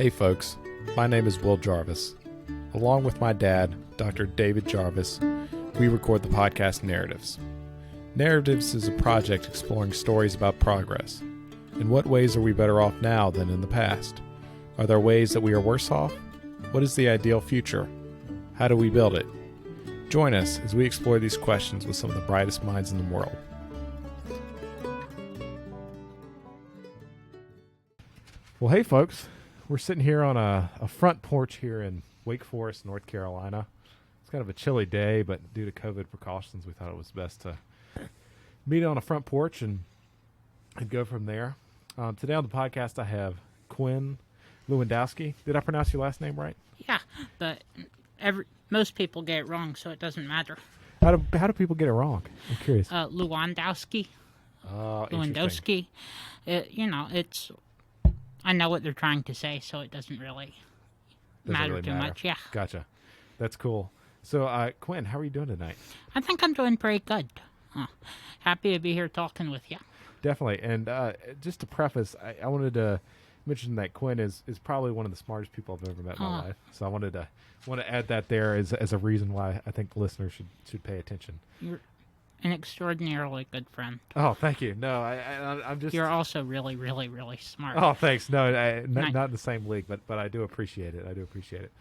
Hey folks, my name is Will Jarvis. Along with my dad, Dr. David Jarvis, we record the podcast Narratives. Narratives is a project exploring stories about progress. In what ways are we better off now than in the past? Are there ways that we are worse off? What is the ideal future? How do we build it? Join us as we explore these questions with some of the brightest minds in the world. Well, hey folks. We're sitting here on a front porch here in Wake Forest, North Carolina. It's kind of a chilly day, but due to COVID precautions, we thought it was best to meet on a front porch and go from there. Today on the podcast, I have Quinn Lewandowski. Did I pronounce your last name right? Yeah, but most people get it wrong, so it doesn't matter. How do people get it wrong? I'm curious. Lewandowski. Lewandowski. It's... I know what they're trying to say, so it doesn't really matter too much. Yeah. Gotcha. That's cool. So, Quinn, how are you doing tonight? I think I'm doing pretty good. Happy to be here talking with you. Definitely. And just to preface, I wanted to mention that Quinn is probably one of the smartest people I've ever met in my life. So I want to add that there as a reason why I think listeners should pay attention. You're an extraordinarily good friend. Oh, thank you. No, I'm just... You're also really, really, really smart. Oh, thanks. No, not in the same league, but I do appreciate it.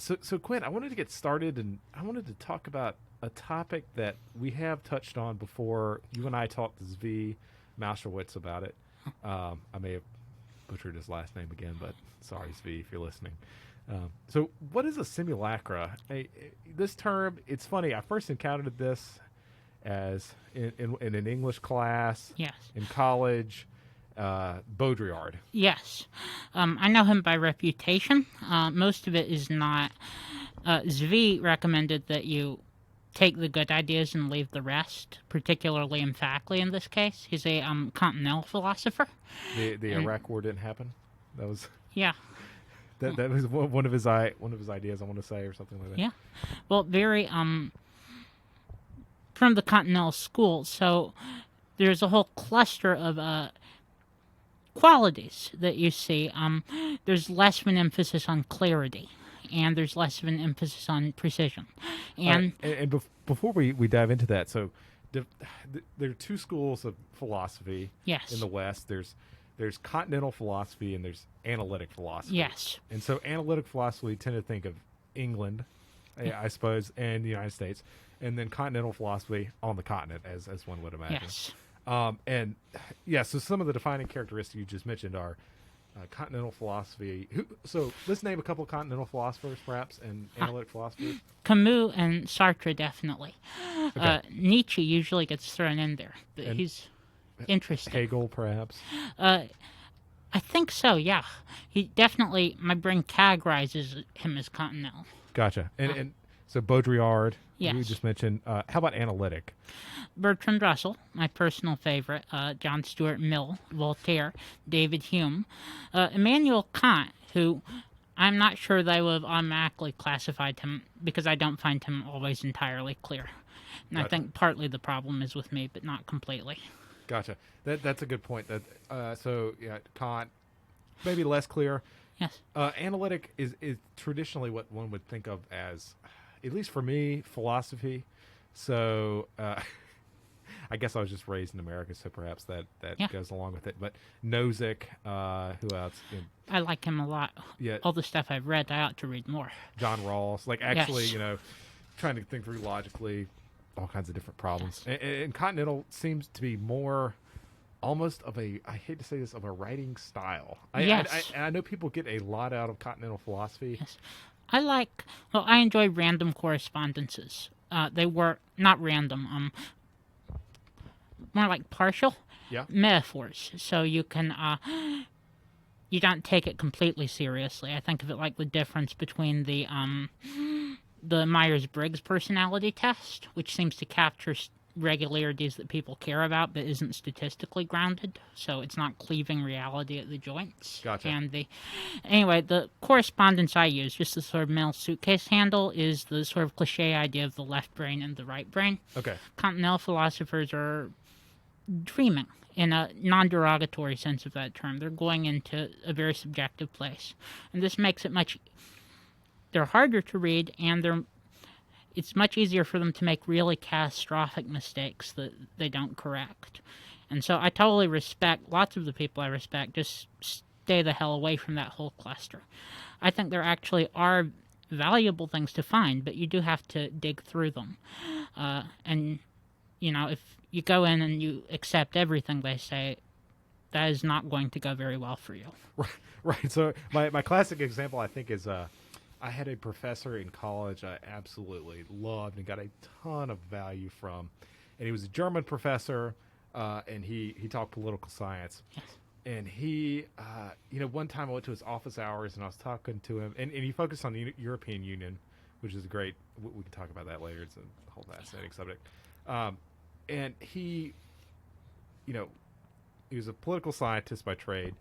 So Quinn, I wanted to get started, and I wanted to talk about a topic that we have touched on before. You and I talked to Zvi Mauschowitz about it. I may have butchered his last name again, but sorry, Zvi, if you're listening. So what is a simulacra? This term, it's funny. I first encountered this as in an English class. Yes. In college, Baudrillard. Yes. I know him by reputation. Most of it is not. Zvi recommended that you take the good ideas and leave the rest, particularly emphatically in this case. He's a Continental philosopher. The Iraq War didn't happen? That was... Yeah. That was one of his ideas, I want to say, or something like that. Yeah. Well, very... from the Continental school, so there's a whole cluster of qualities that you see. There's less of an emphasis on clarity, and there's less of an emphasis on precision. And before we dive into that, so there are two schools of philosophy. Yes. In the West. There's Continental philosophy and there's analytic philosophy. Yes. And so analytic philosophy, we tend to think of England, I suppose, and the United States. And then Continental philosophy on the continent, as one would imagine. Yes. So some of the defining characteristics you just mentioned are Continental philosophy. So let's name a couple of Continental philosophers, perhaps, and analytic philosophers. Camus and Sartre, definitely. Okay. Nietzsche usually gets thrown in there. He's interesting. Hegel, perhaps? I think so, yeah. He definitely, my brain categorizes him as Continental. Gotcha. And so Baudrillard, yes. You just mentioned. How about analytic? Bertrand Russell, my personal favorite, John Stuart Mill, Voltaire, David Hume, Immanuel Kant, who I'm not sure that I would have automatically classified him because I don't find him always entirely clear. And Gotcha. I think partly the problem is with me, but not completely. Gotcha. That's a good point. Kant, maybe less clear. Yes. Analytic is traditionally what one would think of as, at least for me, philosophy. So I guess I was just raised in America, so perhaps that goes along with it. But Nozick, who else? I like him a lot. Yeah. All the stuff I've read, I ought to read more. John Rawls. Yes. Trying to think through logically all kinds of different problems. Yes. And Continental seems to be more almost of I hate to say this, of a writing style. Yes. I know people get a lot out of Continental philosophy. Yes. I enjoy random correspondences. They were not random, more like partial metaphors. So you can, you don't take it completely seriously. I think of it like the difference between the Myers-Briggs personality test, which seems to capture regularities that people care about but isn't statistically grounded, so it's not cleaving reality at the joints. Gotcha. And the correspondence I use, just the sort of mental suitcase handle, is the sort of cliche idea of the left brain and the right brain. Okay. Continental philosophers dreaming in a non-derogatory sense of that term. They're going into a very subjective place. And this makes it they're harder to read, and it's much easier for them to make really catastrophic mistakes that they don't correct. And so I totally respect, lots of the people I respect just stay the hell away from that whole cluster. I think there actually are valuable things to find, but you do have to dig through them. And, if you go in and you accept everything they say, that is not going to go very well for you. Right. So my classic example, I think, is I had a professor in college I absolutely loved and got a ton of value from. And he was a German professor, and he taught political science. Yes. And he, one time I went to his office hours and I was talking to him, and he focused on the European Union, which is great. We can talk about that later. It's a whole fascinating subject. And he was a political scientist by trade,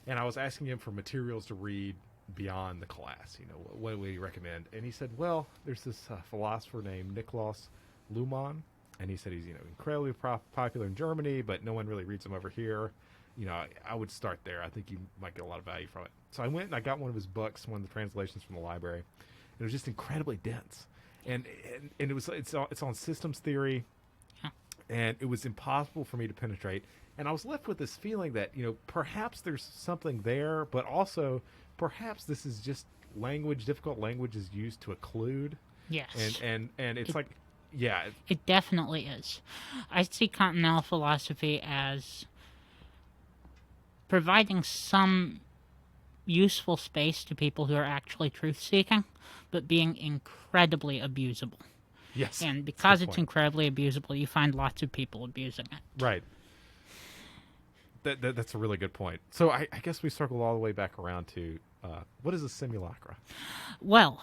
and I was asking him for materials to read beyond the class. What would he recommend? And he said, well, there's this philosopher named Nikolaus Luhmann, and he said he's incredibly popular in Germany, but no one really reads him over here. I would start there. I think you might get a lot of value from it. So I went and I got one of his books, one of the translations from the library. And it was just incredibly dense, and it's on systems theory, and it was impossible for me to penetrate. And I was left with this feeling that perhaps there's something there, but also perhaps this is just difficult language is used to occlude. Yes. And it's like, yeah. It definitely is. I see Continental Philosophy as providing some useful space to people who are actually truth-seeking, but being incredibly abusable. Yes. And because it's incredibly abusable, you find lots of people abusing it. Right. That's a really good point. So I guess we circle all the way back around to what is a simulacra? Well,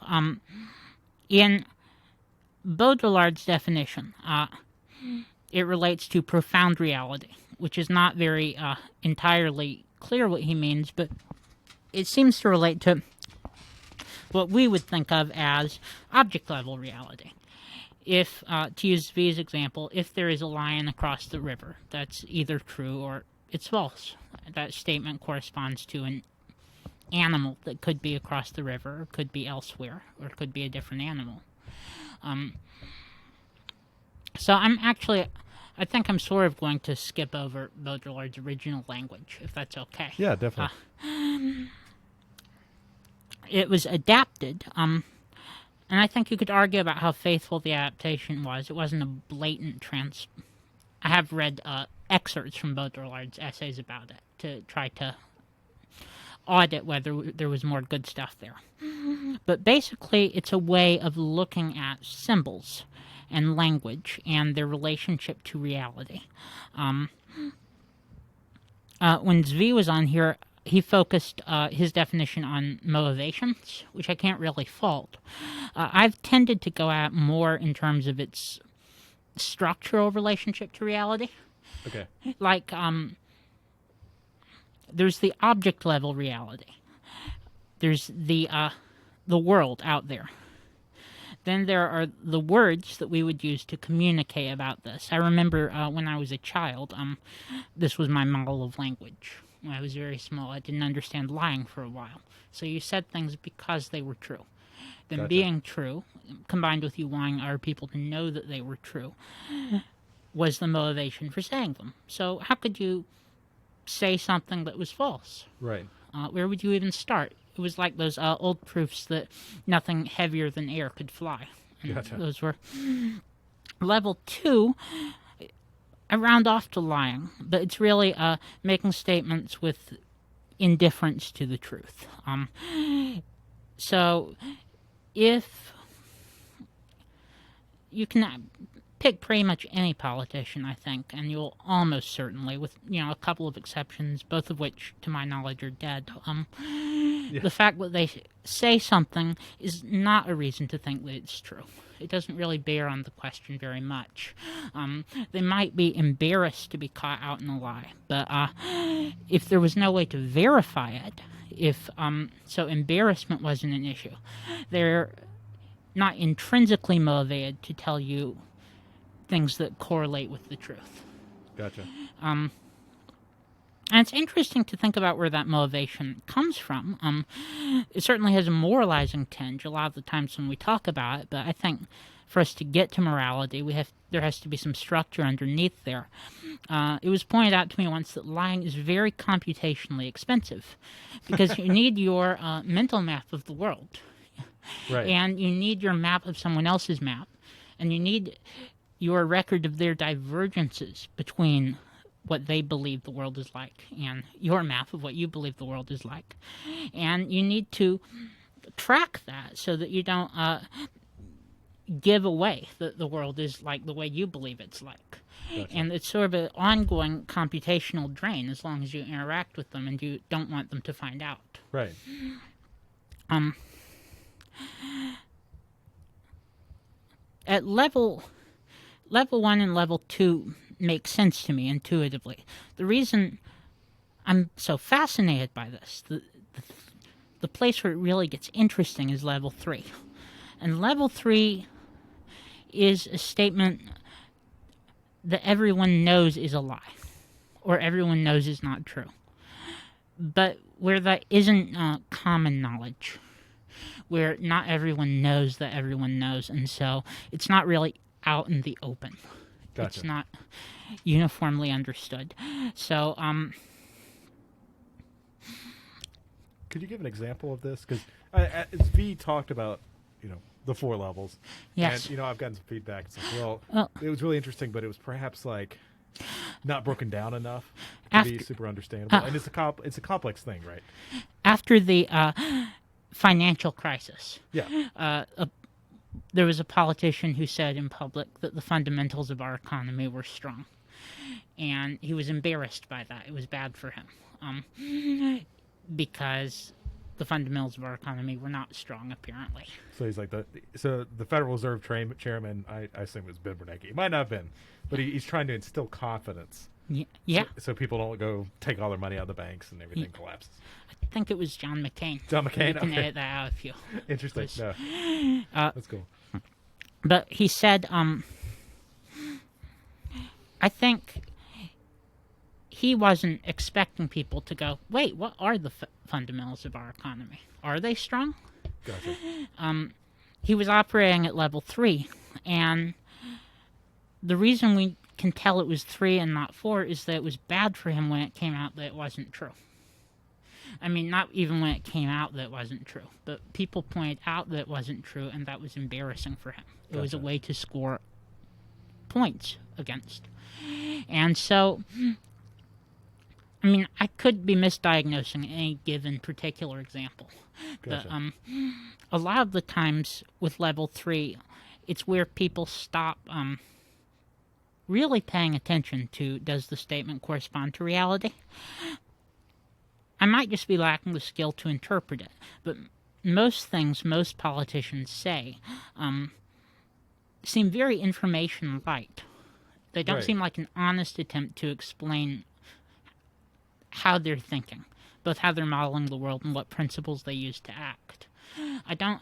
in Baudrillard's definition, it relates to profound reality, which is not very entirely clear what he means, but it seems to relate to what we would think of as object-level reality. If, to use V's example, if there is a lion across the river, that's either true or it's false. That statement corresponds to an animal that could be across the river, or could be elsewhere, or could be a different animal. So I think I'm sort of going to skip over Baudrillard's original language, if that's okay. Yeah, definitely. It was adapted, and I think you could argue about how faithful the adaptation was. It wasn't a blatant I have read excerpts from Baudrillard's essays about it to try to audit whether there was more good stuff there. But basically, it's a way of looking at symbols and language and their relationship to reality. When Zvi was on here, he focused his definition on motivations, which I can't really fault. I've tended to go at more in terms of its structural relationship to reality. Okay. Like, there's the object-level reality. There's the world out there. Then there are the words that we would use to communicate about this. I remember when I was a child, this was my model of language. When I was very small, I didn't understand lying for a while. So you said things because they were true. Then Gotcha. being true, combined with you wanting other people to know that they were true, was the motivation for saying them. So how could you say something that was false? Right. Where would you even start? It was like those old proofs that nothing heavier than air could fly. And Gotcha. those were level 2. I round off to lying, but it's really making statements with indifference to the truth. So if you can pick pretty much any politician, I think, and you'll almost certainly, with a couple of exceptions, both of which, to my knowledge, are dead. The fact that they say something is not a reason to think that it's true. It doesn't really bear on the question very much. They might be embarrassed to be caught out in a lie, but if there was no way to verify it, so embarrassment wasn't an issue, they're not intrinsically motivated to tell you things that correlate with the truth. Gotcha. And it's interesting to think about where that motivation comes from. It certainly has a moralizing tinge a lot of the times when we talk about it, but I think for us to get to morality, there has to be some structure underneath there. It was pointed out to me once that lying is very computationally expensive because you need your mental map of the world. Right. And you need your map of someone else's map. And you need your record of their divergences between what they believe the world is like and your map of what you believe the world is like. And you need to track that so that you don't give away that the world is like the way you believe it's like. Gotcha. And it's sort of an ongoing computational drain as long as you interact with them and you don't want them to find out. Right. At level 1 and level 2 make sense to me intuitively. The reason I'm so fascinated by this, the place where it really gets interesting is level 3. And level 3 is a statement that everyone knows is a lie, or everyone knows is not true. But where that isn't common knowledge, where not everyone knows that everyone knows, and so it's not really out in the open. Gotcha. It's not uniformly understood. So, could you give an example of this? Because V talked about, the 4 levels. Yes. And, I've gotten some feedback. It's like, well, it was really interesting, but it was perhaps like not broken down enough to be super understandable. And it's a complex thing, right? After the financial crisis, there was a politician who said in public that the fundamentals of our economy were strong. And he was embarrassed by that. It was bad for him. Because the fundamentals of our economy were not strong, apparently. So he's like the Federal Reserve chairman, I assume it was Ben Bernanke. He might not have been, but he's trying to instill confidence. Yeah. So people don't go take all their money out of the banks and everything collapses. I think it was John McCain. John McCain? You can edit that out if you... Interesting. No. That's cool. But he said, I think he wasn't expecting people to go, wait, what are the fundamentals of our economy? Are they strong? Gotcha. He was operating at level 3, and the reason we can tell it was 3 and not 4 is that it was bad for him when it came out that it wasn't true. I mean, not even when it came out that it wasn't true, but people pointed out that it wasn't true, and that was embarrassing for him. It was a way to score points against. And so, I mean, I could be misdiagnosing any given particular example. Gotcha. But a lot of the times with level 3, it's where people stop really paying attention to, does the statement correspond to reality? I might just be lacking the skill to interpret it, but most things most politicians say seem very information light. They don't seem like an honest attempt to explain how they're thinking, both how they're modeling the world and what principles they use to act. I don't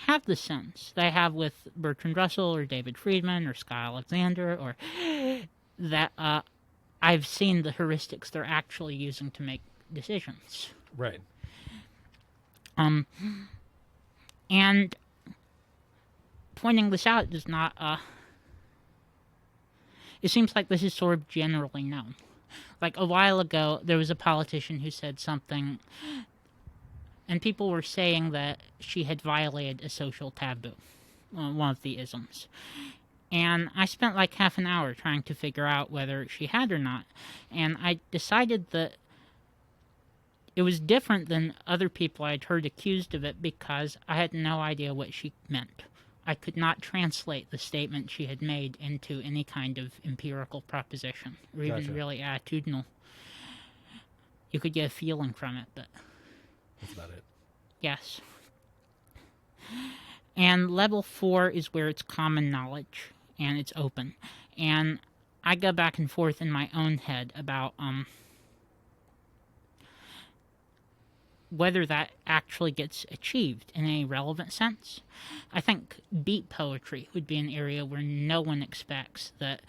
have the sense that I have with Bertrand Russell or David Friedman or Scott Alexander, or that I've seen the heuristics they're actually using to make decisions. Right. And pointing this out does not, it seems like this is sort of generally known. Like a while ago, there was a politician who said something, and people were saying that she had violated a social taboo, one of the isms. And I spent like half an hour trying to figure out whether she had or not. And I decided that it was different than other people I'd heard accused of it because I had no idea what she meant. I could not translate the statement she had made into any kind of empirical proposition, or even really attitudinal. You could get a feeling from it, but... That's about it. Yes. And level 4 is where it's common knowledge, and it's open. And I go back and forth in my own head about whether that actually gets achieved in a relevant sense. I think beat poetry would be an area where no one expects that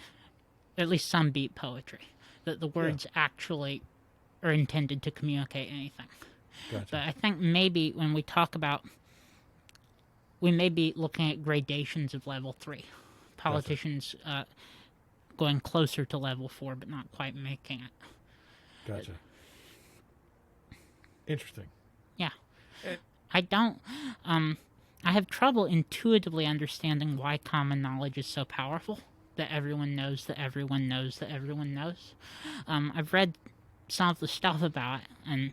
at least some beat poetry, that the words actually are intended to communicate anything. Gotcha. But I think maybe when we talk about, we may be looking at gradations of level 3. Politicians going closer to level 4, but not quite making it. Gotcha. Interesting. Yeah. I don't, I have trouble intuitively understanding why common knowledge is so powerful, that everyone knows that everyone knows that everyone knows. I've read some of the stuff about it, and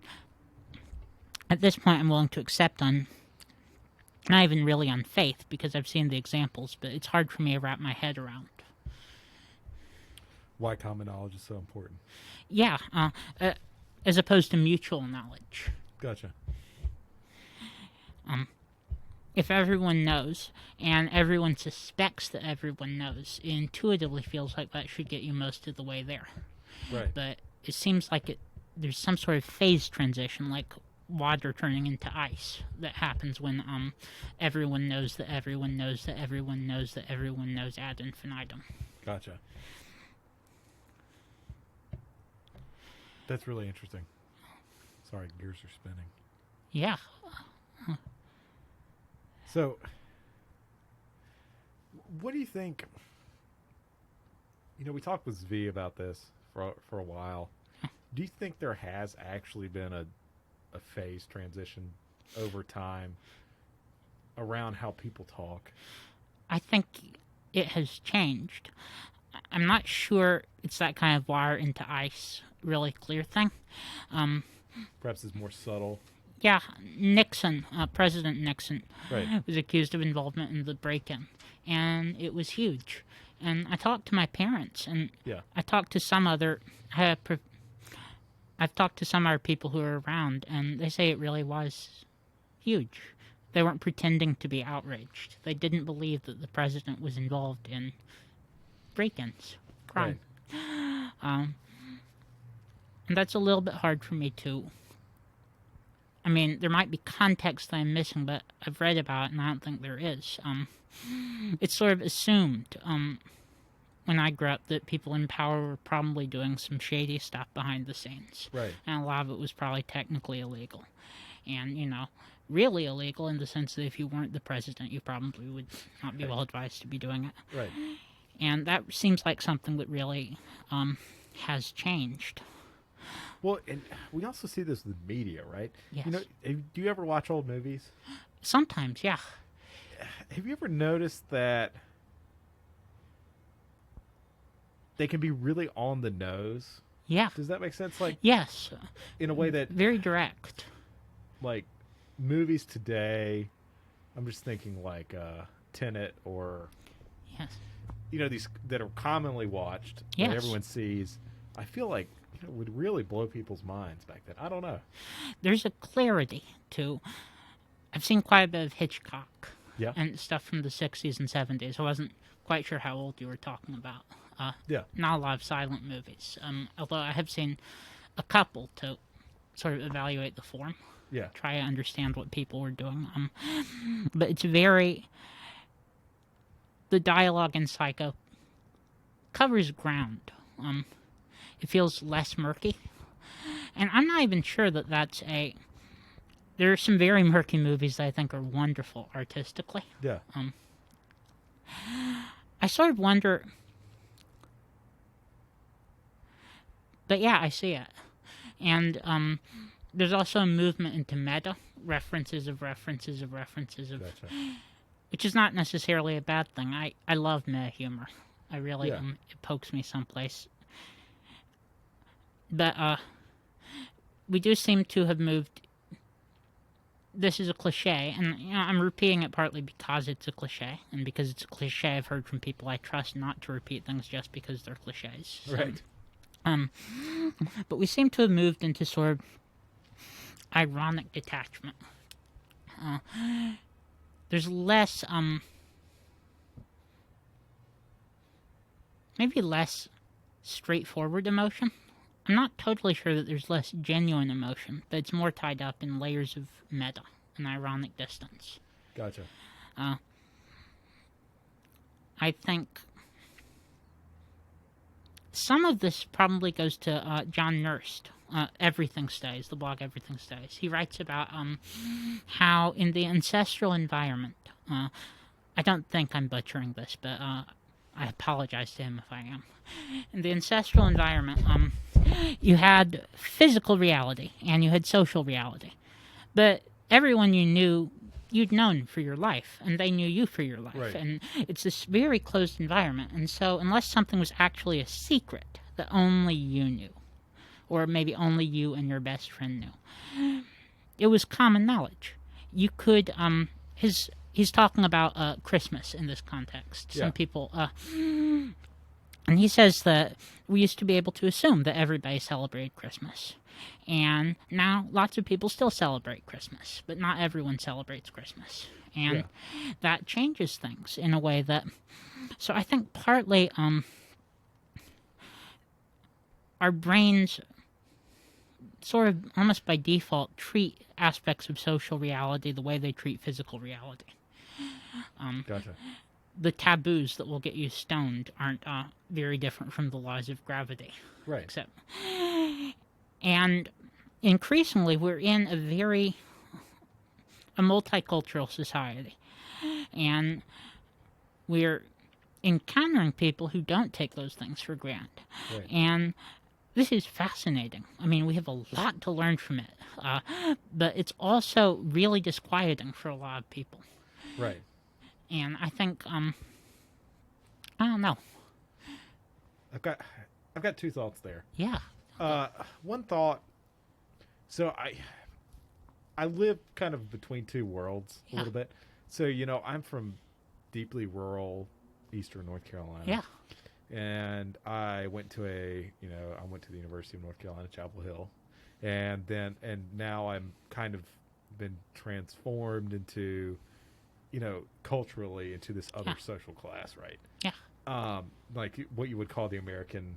at this point I'm willing to accept not even really on faith, because I've seen the examples, but it's hard for me to wrap my head around. Why common knowledge is so important. Yeah, as opposed to mutual knowledge. Gotcha. If everyone knows, and everyone suspects that everyone knows, it intuitively feels like that should get you most of the way there. Right. But it seems like there's some sort of phase transition, like water turning into ice, that happens when everyone knows that everyone knows that everyone knows that everyone knows ad infinitum. Gotcha. That's really interesting. Sorry, gears are spinning. Yeah. So, what do you think? You know, we talked with Zvi about this for a while. Do you think there has actually been a phase transition over time around how people talk? I think it has changed. I'm not sure it's that kind of water into ice, really clear thing. Perhaps it's more subtle. Yeah, Nixon, President Nixon, Right. was accused of involvement in the break-in, and it was huge. And I talked to my parents, and I talked to some other, I've talked to some other people who are around, and they say it really was huge. They weren't pretending to be outraged. They didn't believe that the president was involved in break-ins, crime. Right. And that's a little bit hard for me to... I mean, there might be context that I'm missing, but I've read about it, and I don't think there is. It's sort of assumed when I grew up that people in power were probably doing some shady stuff behind the scenes. Right. And a lot of it was probably technically illegal. And, you know, really illegal in the sense that if you weren't the president, you probably would not be well advised to be doing it. Right. And that seems like something that really has changed. Well, and we also see this with media, right? Yes. You know, do you ever watch old movies? Sometimes, yeah. Have you ever noticed that they can be really on the nose? Yeah. Does that make sense? Like, yes. In a way that... Very direct. Like, movies today, I'm just thinking like Tenet or... Yes. You know, these that are commonly watched, yes. that everyone sees. I feel like it would really blow people's minds back then. I don't know. There's a clarity to... I've seen quite a bit of Hitchcock. Yeah. And stuff from the 60s and 70s. I wasn't quite sure how old you were talking about. Not a lot of silent movies. Although I have seen a couple to sort of evaluate the form. Yeah. Try to understand what people were doing. But it's very... The dialogue in Psycho covers ground. It feels less murky. And I'm not even sure that that's a... There are some very murky movies that I think are wonderful artistically. Yeah. I sort of wonder... But yeah, I see it. And there's also a movement into meta, references of references of references of... Gotcha. Which is not necessarily a bad thing. I love meta humor. I really... Yeah. It pokes me someplace. But we do seem to have moved... This is a cliche, and you know, I'm repeating it partly because it's a cliche, and because it's a cliche I've heard from people I trust not to repeat things just because they're cliches. So, Right. But we seem to have moved into sort of ironic detachment. There's less, maybe less straightforward emotion. I'm not totally sure that there's less genuine emotion, but it's more tied up in layers of meta and ironic distance. Gotcha. I think some of this probably goes to John Nurst. Everything Stays, the blog Everything Stays. He writes about how in the ancestral environment, I don't think I'm butchering this, but I apologize to him if I am. In the ancestral environment, you had physical reality and you had social reality. But everyone you knew, you'd known for your life, and they knew you for your life. Right. And it's this very closed environment. And so unless something was actually a secret that only you knew, or maybe only you and your best friend knew, it was common knowledge. You could, he's talking about Christmas in this context. Some people, and he says that we used to be able to assume that everybody celebrated Christmas. And now lots of people still celebrate Christmas, but not everyone celebrates Christmas. And that changes things in a way that, so I think partly our brains sort of almost by default treat aspects of social reality the way they treat physical reality. Gotcha. The taboos that will get you stoned aren't very different from the laws of gravity. Right. Except, and increasingly we're in a multicultural society. And we're encountering people who don't take those things for granted. Right. And this is fascinating. I mean, we have a lot to learn from it. But it's also really disquieting for a lot of people. Right. And I think, I don't know. I've got two thoughts there. Yeah. One thought. So I live kind of between two worlds a little bit. So I'm from deeply rural eastern North Carolina. Yeah. And I went to the University of North Carolina, Chapel Hill, and now I'm kind of been transformed into, culturally into this other social class, right? Yeah. Like what you would call the American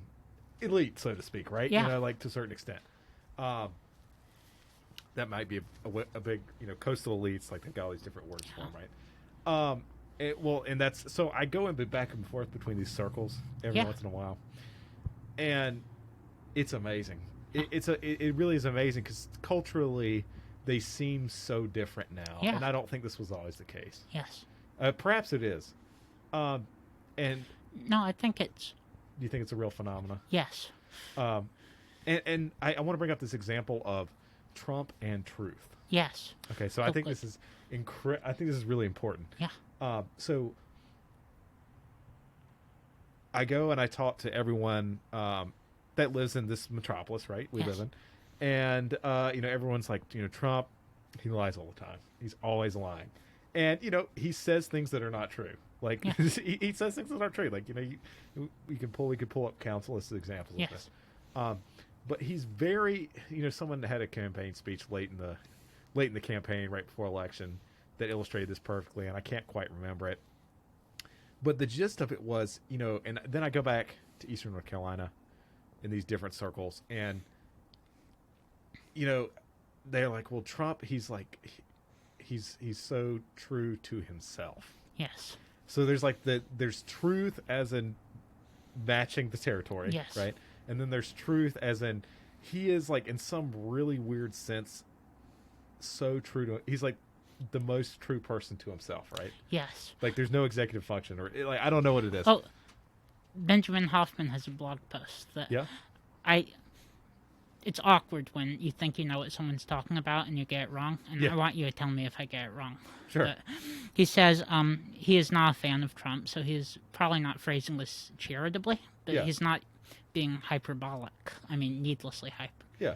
elite, so to speak, right? Yeah. Like to a certain extent. That might be a big, coastal elites, like they've got all these different words for them, right? And that's so I go back and forth between these circles every once in a while, and it's amazing. It really is amazing because culturally they seem so different now, and I don't think this was always the case. Yes. Perhaps it is. And no, I think it's. Do you think it's a real phenomenon? Yes. And I want to bring up this example of Trump and truth. Yes. Okay, so I think this is I think this is really important. Yeah. So I go and I talk to everyone that lives in this metropolis, right? We live in, and everyone's like, Trump, he lies all the time. He's always lying, and he says things that are not true. Like he says things that aren't true. Like we could pull up countless examples of this. But he's very someone that had a campaign speech late in the campaign right before election that illustrated this perfectly, and I can't quite remember it. But the gist of it was, and then I go back to Eastern North Carolina in these different circles, and they're like, well, Trump, he's so true to himself. Yes. So there's truth as in matching the territory, right? And then there's truth as in he is like in some really weird sense so true to he's like the most true person to himself, right? Yes. Like there's no executive function or like I don't know what it is. Oh, Benjamin Hoffman has a blog post that it's awkward when you think you know what someone's talking about and you get it wrong, and I want you to tell me if I get it wrong. Sure. But he says he is not a fan of Trump, so he's probably not phrasing this charitably, but he's not being hyperbolic. I mean, needlessly hyper. Yeah.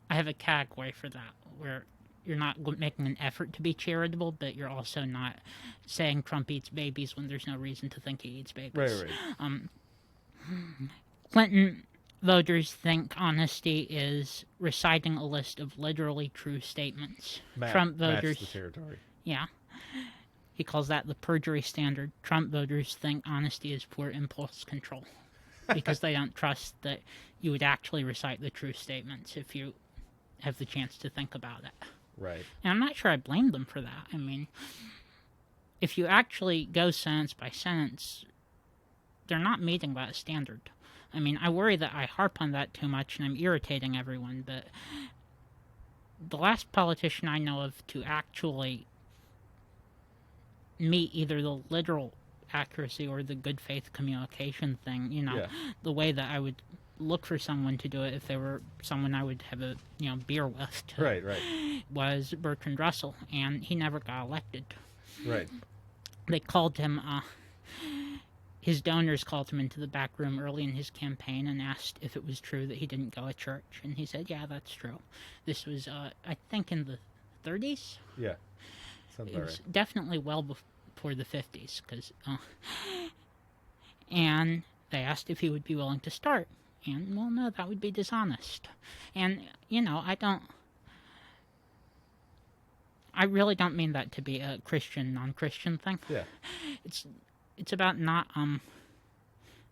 I have a category for that, where you're not making an effort to be charitable, but you're also not saying Trump eats babies when there's no reason to think he eats babies. Right. Clinton voters think honesty is reciting a list of literally true statements. Trump voters... Match the territory. Yeah. He calls that the perjury standard. Trump voters think honesty is poor impulse control because they don't trust that you would actually recite the true statements if you have the chance to think about it. Right. And I'm not sure I blame them for that. I mean, if you actually go sentence by sentence, they're not meeting that standard. I mean, I worry that I harp on that too much and I'm irritating everyone, but the last politician I know of to actually meet either the literal accuracy or the good faith communication thing, the way that I would look for someone to do it if they were someone I would have a beer with, Right. was Bertrand Russell, and he never got elected. Right. They called him, his donors called him into the back room early in his campaign and asked if it was true that he didn't go to church, and he said, yeah, that's true. This was, I think, in the 30s? Yeah. Sounds about right. Definitely well before the 50s, and they asked if he would be willing to start. And, well, no, that would be dishonest. And, I really don't mean that to be a Christian, non-Christian thing. Yeah. It's about not,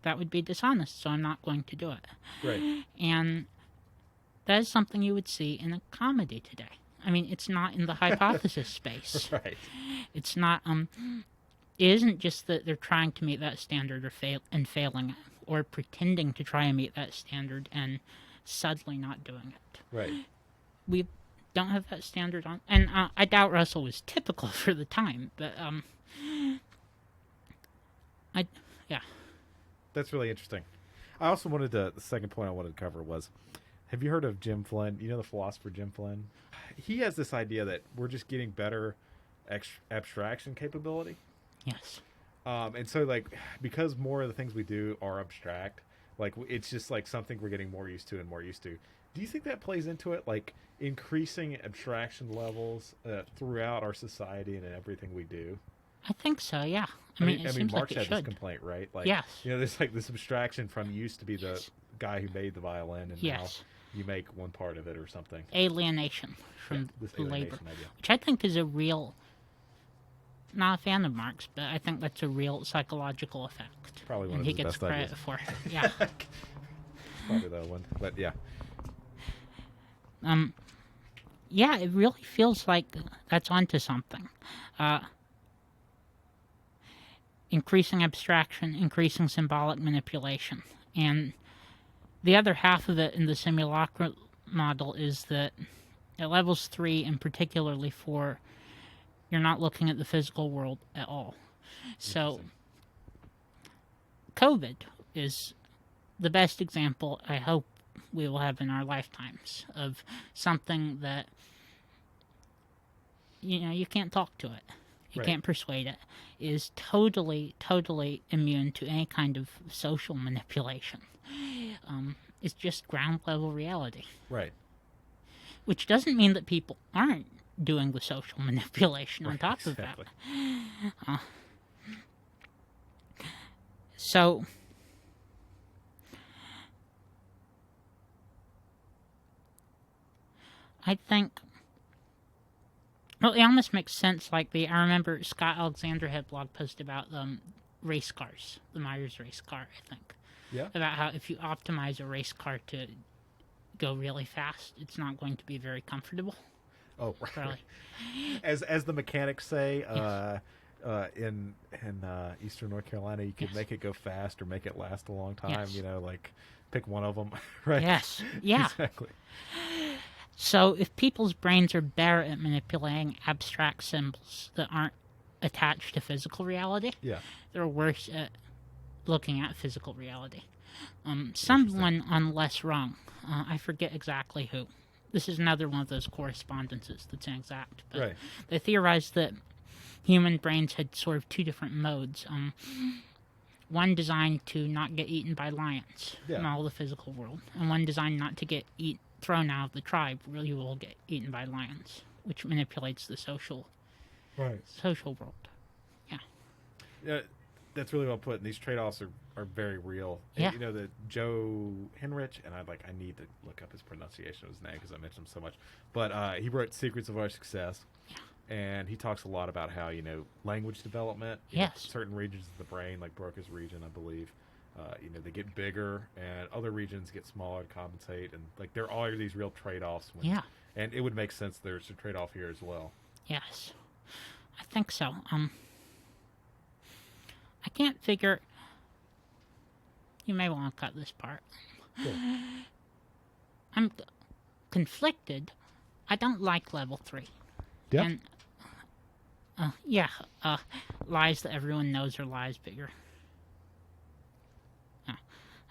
that would be dishonest, so I'm not going to do it. Right. And that is something you would see in a comedy today. I mean, it's not in the hypothesis space. Right. It's not, it isn't just that they're trying to meet that standard and failing, or pretending to try and meet that standard and suddenly not doing it. Right. We don't have that standard on, and I doubt Russell was typical for the time, but yeah. That's really interesting. I also wanted the second point I wanted to cover was, have you heard of Jim Flynn? You know the philosopher Jim Flynn? He has this idea that we're just getting better abstraction capability. Yes. And so, like, because more of the things we do are abstract, like, it's just, like, something we're getting more used to and more used to. Do you think that plays into it, like, increasing abstraction levels throughout our society and in everything we do? I think so, yeah. I mean, Marx had this complaint, right? Like, yes. There's, like, this abstraction from used to be the guy who made the violin, and now you make one part of it or something. Alienation from the labor, idea. which I think is a real... Not a fan of Marx, but I think that's a real psychological effect. Probably one and of he his gets best credit ideas. for it. Yeah. Probably that one, but yeah. Yeah, it really feels like that's onto something. Increasing abstraction, increasing symbolic manipulation, and the other half of it in the Simulacra model is that at levels 3 and particularly 4. You're not looking at the physical world at all. So, COVID is the best example I hope we will have in our lifetimes of something that, you can't talk to it. You can't persuade it. Is totally, totally immune to any kind of social manipulation. It's just ground level reality. Right. Which doesn't mean that people aren't doing the social manipulation on top of that. So, I think, well, it almost makes sense. Like I remember Scott Alexander had a blog post about race cars, the Myers race car, I think. Yeah. About how if you optimize a race car to go really fast, it's not going to be very comfortable. Oh, right. Really. As the mechanics say, in Eastern North Carolina, you could make it go fast or make it last a long time. Yes. Like pick one of them, right? Yes. Yeah. Exactly. So if people's brains are better at manipulating abstract symbols that aren't attached to physical reality, they're worse at looking at physical reality. Someone on Less Wrong, I forget exactly who. This is another one of those correspondences that's inexact. But they theorized that human brains had sort of two different modes. One designed to not get eaten by lions in all the physical world, and one designed not to get thrown out of the tribe where you will get eaten by lions, which manipulates the social world. Yeah, that's really well put. And these trade-offs are very real. Yeah. And, that Joe Henrich, and I need to look up his pronunciation of his name because I mentioned him so much. But he wrote Secrets of Our Success. Yeah. And he talks a lot about how, language development. Certain regions of the brain, like Broca's region, I believe, they get bigger, and other regions get smaller to compensate. And, there are these real trade-offs. And it would make sense there's a trade-off here as well. Yes. I think so. I can't figure... you may want to cut this part. Cool. I'm conflicted. I don't like level 3. Yeah. And, lies that everyone knows are lies, but you're...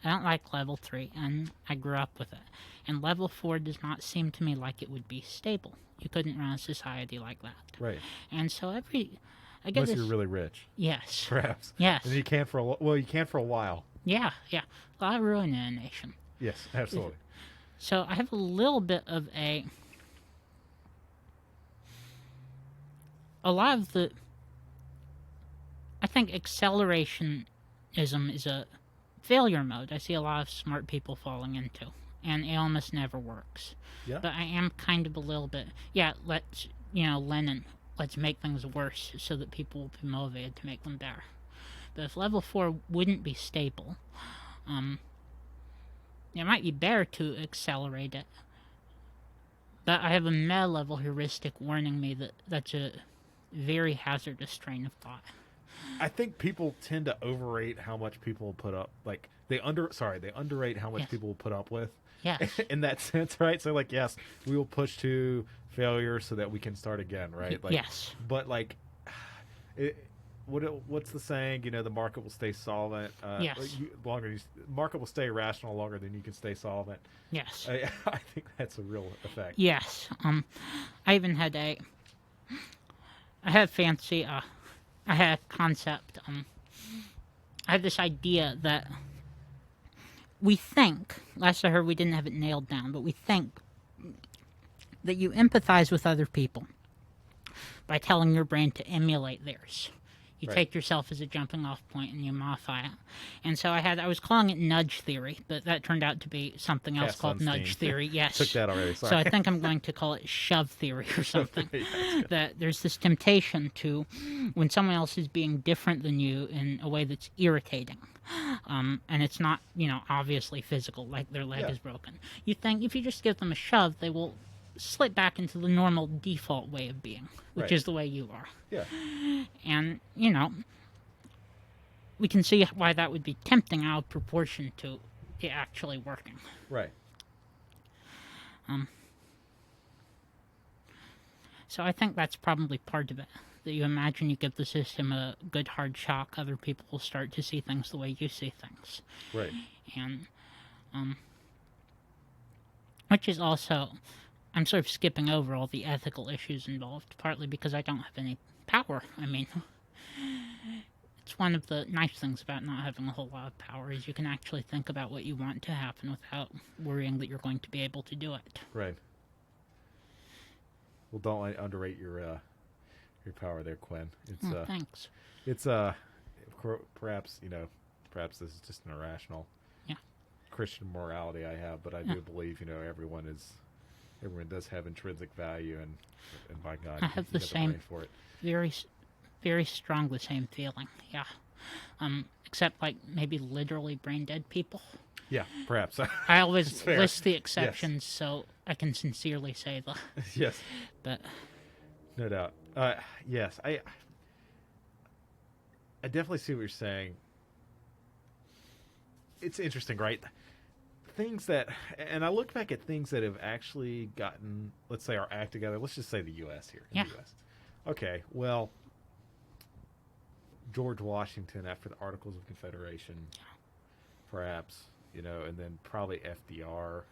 I don't like level 3, and I grew up with it. And level 4 does not seem to me like it would be stable. You couldn't run a society like that. Right. And so I get Unless this... you're really rich. Yes. Perhaps. Yes. And you can for a while. Yeah. A lot of ruin in a nation. Yes, absolutely. So I have a little bit of a lot of the... I think accelerationism is a failure mode I see a lot of smart people falling into, and it almost never works. Yeah. But I am kind of a little bit, Lenin, let's make things worse so that people will be motivated to make them better. But if level 4 wouldn't be stable, it might be better to accelerate it. But I have a meta-level heuristic warning me that that's a very hazardous train of thought. I think people tend to overrate how much people put up. Like they underrate how much people will put up with. Yes. In that sense, right? So like, yes, we will push to failure so that we can start again, right? Like, yes. But like, what's the saying? The market will stay solvent. Yes. Market will stay rational longer than you can stay solvent. Yes. I think that's a real effect. Yes. I even had I had a concept. I had this idea that we think, last I heard we didn't have it nailed down, but we think that you empathize with other people by telling your brain to emulate theirs. You take yourself as a jumping off point and you modify it. And so I was calling it nudge theory, but that turned out to be something else called nudge theory. Yes. Took that already. Sorry. So I think I'm going to call it shove theory or something. That there's this temptation to, when someone else is being different than you in a way that's irritating, and it's not, obviously physical, like their leg is broken. You think if you just give them a shove, they will slip back into the normal default way of being, which is the way you are. Yeah. And, we can see why that would be tempting out of proportion to it actually working. Right. So I think that's probably part of it. That you imagine you give the system a good hard shock, other people will start to see things the way you see things. Right. And, which is also... I'm sort of skipping over all the ethical issues involved, partly because I don't have any power. I mean, it's one of the nice things about not having a whole lot of power is you can actually think about what you want to happen without worrying that you're going to be able to do it. Right. Well, don't underrate your power there, Quinn. It's thanks. It's perhaps this is just an irrational Christian morality I have, but I do believe everyone does have intrinsic value, and by God, I have the same for it. very, very strong the same feeling. Yeah, except like maybe literally brain dead people. Yeah, perhaps. I always list the exceptions so I can sincerely say the yes, but no doubt. Yes, I definitely see what you're saying. It's interesting, right? Things that, and I look back at things that have actually gotten, let's say, our act together. Let's just say the U.S. here. The U.S. Okay, well, George Washington after the Articles of Confederation, perhaps, and then probably FDR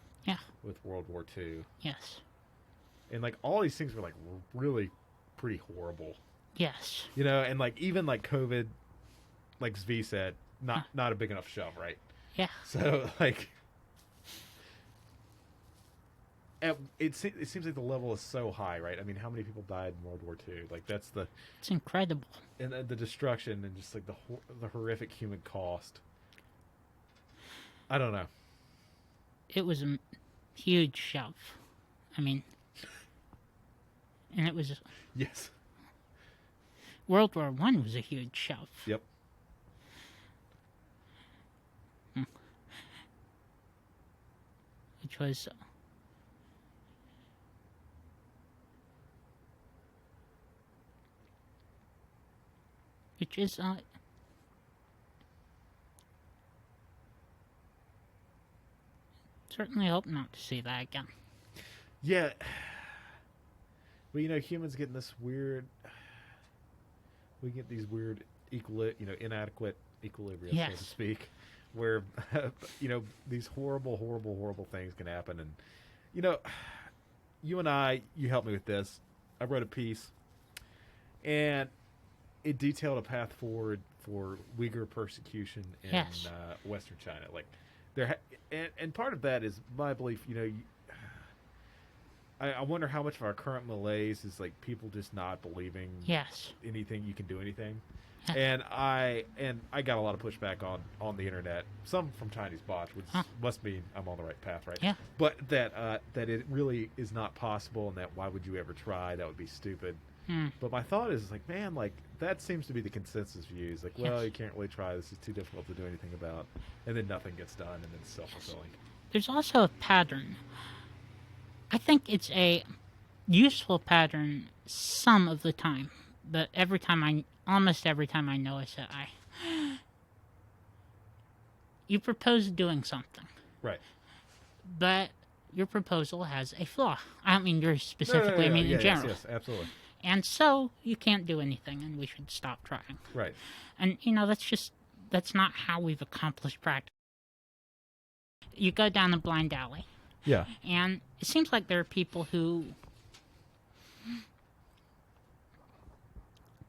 with World War II. Yes. And, like, all these things were, like, really pretty horrible. Yes. And, like, even, like, COVID, like Zvi said, not a big enough shove, right? Yeah. So, like... It seems like the level is so high, right? I mean, how many people died in World War II? Like, that's the... It's incredible. And the destruction and just, like, the horrific human cost. I don't know. It was a huge shove. I mean... And it was... Yes. World War I was a huge shove. Yep. Which was... Which is, certainly hope not to see that again. Yeah. Well, humans get in this weird... We get these weird, inadequate equilibrium, so to speak, where, these horrible, horrible, horrible things can happen. And, you and I, you helped me with this. I wrote a piece, and it detailed a path forward for Uyghur persecution in Western China. Like, and part of that is my belief. I wonder how much of our current malaise is like people just not believing anything. You can do anything. And I got a lot of pushback on the internet, some from Chinese bots, which must mean I'm on the right path, right? Yeah. But that it really is not possible, and that why would you ever try? That would be stupid. But my thought is like, man, like that seems to be the consensus views. Like, well, you can't really try. This is too difficult to do anything about, and then nothing gets done, and then it's self-fulfilling. There's also a pattern. I think it's a useful pattern some of the time, but almost every time I notice it, you propose doing something. Right. But your proposal has a flaw. I don't mean yours specifically, I mean in general. Yes, absolutely. And so you can't do anything, and we should stop trying. Right. And, that's not how we've accomplished practice. You go down a blind alley. Yeah. And it seems like there are people who...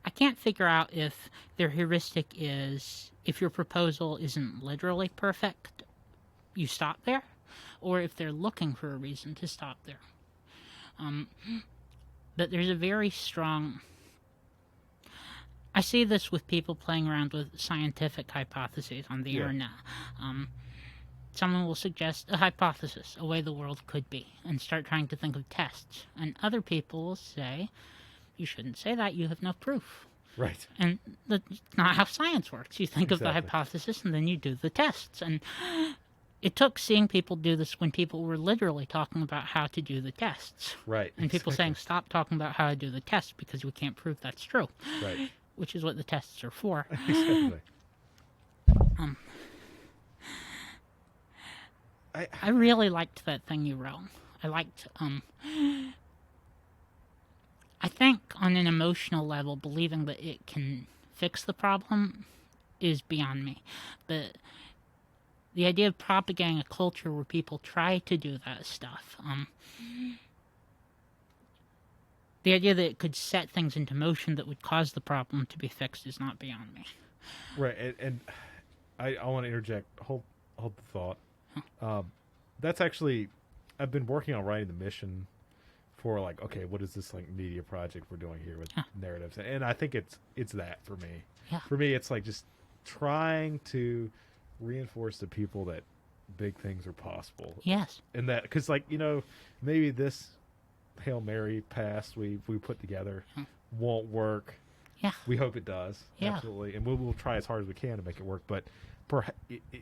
I can't figure out if their heuristic is if your proposal isn't literally perfect, you stop there, or if they're looking for a reason to stop there. But there's a very strong... I see this with people playing around with scientific hypotheses on the internet. Someone will suggest a hypothesis, a way the world could be, and start trying to think of tests. And other people will say, you shouldn't say that, you have no proof. Right. And that's not how science works. You think of the hypothesis, and then you do the tests. And it took seeing people do this when people were literally talking about how to do the tests. Right. And people saying, stop talking about how to do the tests because we can't prove that's true. Right. Which is what the tests are for. Exactly. I really liked that thing you wrote. I liked, I think on an emotional level, believing that it can fix the problem is beyond me. But the idea of propagating a culture where people try to do that stuff, the idea that it could set things into motion that would cause the problem to be fixed is not beyond me. Right, and I want to interject, hold the thought. That's actually, I've been working on writing the mission for like, okay, what is this like media project we're doing here with narratives? And I think it's that for me. Yeah. For me, it's like just trying to reinforce to people that big things are possible. Yes. And that, because like, maybe this Hail Mary pass we put together won't work. Yeah. We hope it does. Yeah. Absolutely. And we'll try as hard as we can to make it work. But